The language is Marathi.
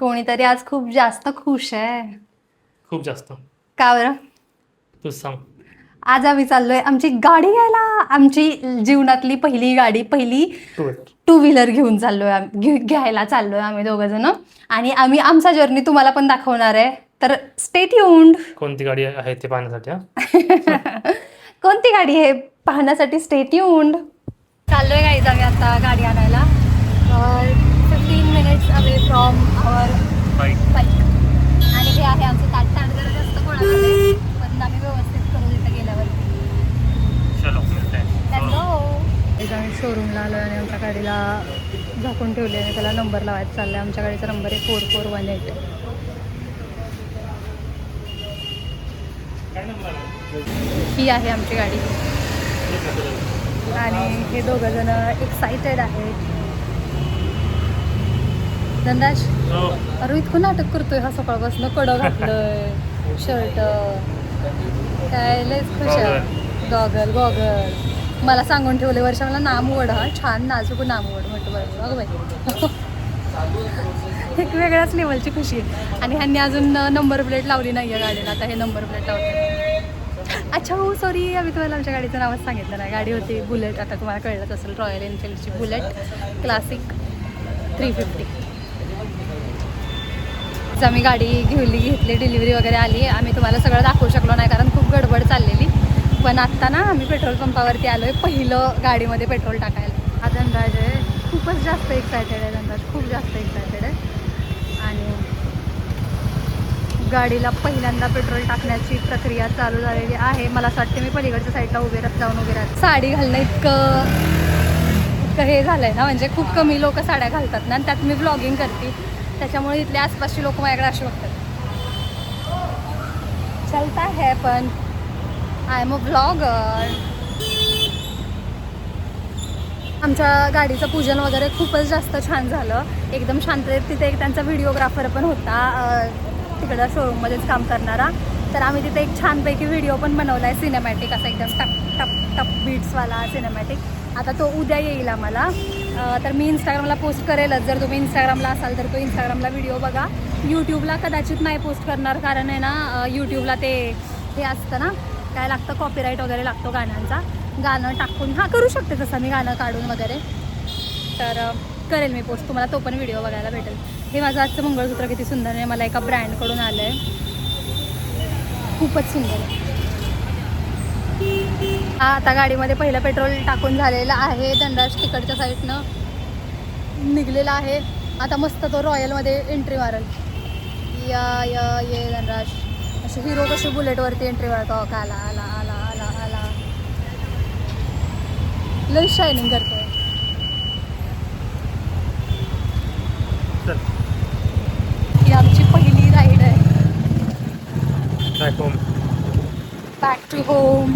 कोणीतरी आज खूप जास्त खुश आहे. खूप जास्त. का बरं? तूच सांग. आज आम्ही चाललोय आमची गाडी घ्यायला. आमची जीवनातली पहिली गाडी, पहिली टू व्हीलर घेऊन चाललोय, घ्यायला चाललोय आम्ही दोघं जण. आणि आम्ही आमचा जर्नी तुम्हाला पण दाखवणार आहे, तर स्टे ट्यून्ड. कोणती गाडी आहे ते पाहण्यासाठी. कोणती गाडी आहे पाहण्यासाठी स्टे ट्यून्ड. चाललोय गाईज आम्ही आता गाडी आणायला. 15 minutes away from our bike. आणि हे आहे आमचं ताट जरा जास्त कोणाकडे, पण आम्ही व्यवस्थित करू तिथं गेल्यावरती. आम्ही शोरूमला आलो आणि आमच्या गाडीला झाकून ठेवले आणि त्याला नंबर लावायचा चालला आहे. आमच्या गाडीचा नंबर आहे 4418. ही आहे आमची गाडी आणि हे दोघं जण एक्साइटेड आहेत. धनराज, अरे इतकं नाटक करतोय हा सकाळपासून. कडं घातलंय, शर्ट, काय लयच खुश आहे. गॉगल मला सांगून ठेवले वर्षा, मला नाम उघड, हा छान नाजूक नाम उघड म्हटलं. बरं अगं बाई, एक वेगळ्याच लेवलची खुशी आहे. आणि ह्यांनी अजून नंबर प्लेट लावली नाही आहे गाडीला. आता हे नंबर प्लेट लावते. अच्छा हो सॉरी, आम्ही तुम्हाला आमच्या गाडीचं नावच सांगितलं नाही. गाडी होती बुलेट. आता तुम्हाला कळलंच असेल, रॉयल एनफिल्डची बुलेट क्लासिक 350. आम्ही गाडी घेतली, डिलिव्हरी वगैरे आली. आम्ही तुम्हाला सगळं दाखवू शकलो नाही कारण खूप गडबड चाललेली. पण आत्ता ना आम्ही पेट्रोल पंपावरती आलो आहे, पहिलं गाडीमध्ये पेट्रोल टाकायला. हा धनराज आहे, खूपच जास्त एक्सायटेड आहे. धनराज खूप जास्त एक्सायटेड आहे आणि गाडीला पहिल्यांदा पेट्रोल टाकण्याची प्रक्रिया चालू झालेली आहे. मला असं वाटतं मी पलीकडच्या साईडला जाऊन उभे राहते. साडी घालणं इतकं हे झालं आहे ना, म्हणजे खूप कमी लोक साड्या घालतात ना, आणि त्यात मी व्लॉगिंग करते, त्याच्यामुळे इथले आसपासची लोक माझ्याकडे असे बघतात. चलता है पण आय एम अ ब्लॉगर. आमच्या गाडीचं पूजन वगैरे खूपच जास्त छान झालं, एकदम शांततेत. तिथे एक त्यांचा व्हिडिओग्राफर पण होता, तिकडं शोरूममध्येच काम करणारा. तर आम्ही तिथे एक छानपैकी व्हिडिओ पण बनवला आहे, सिनेमॅटिक असा, एकदम टप टप टप बीट्सवाला सिनेमॅटिक. आता तो उद्या येईल आम्हाला. तर मी इंस्टाग्रामला पोस्ट करेलच. जर तुम्ही इंस्टाग्रामला असाल तर तो इंस्टाग्रामला व्हिडिओ बघा. यूट्यूबला कदाचित नाही पोस्ट करणार, कारण आहे ना यूट्यूबला ते हे असतं ना, काय लागतं, कॉपीराईट वगैरे लागतो गाण्यांचा. गाणं टाकून करू शकते तसं मी, गाणं काढून वगैरे. तर करेल मी पोस्ट, तुम्हाला तो पण व्हिडिओ बघायला भेटेल. हे माझं आजचं मंगळसूत्र किती सुंदर आहे, मला एका ब्रँडकडून आलं आहे, खूपच सुंदर आहे. आता गाडीमध्ये पहिलं पेट्रोल टाकून झालेलं आहे. धनराज तिकडच्या साईडनं निघलेला आहे. आता मस्त तो रॉयलमध्ये एंट्री मारेल. ये धनराज, अशी हिरो कशी बुलेटवरती एंट्री मारतो. का आला आला आला आला आला, लई शायनिंग करतोय. ही आमची पहिली राईड आहे. Back to home.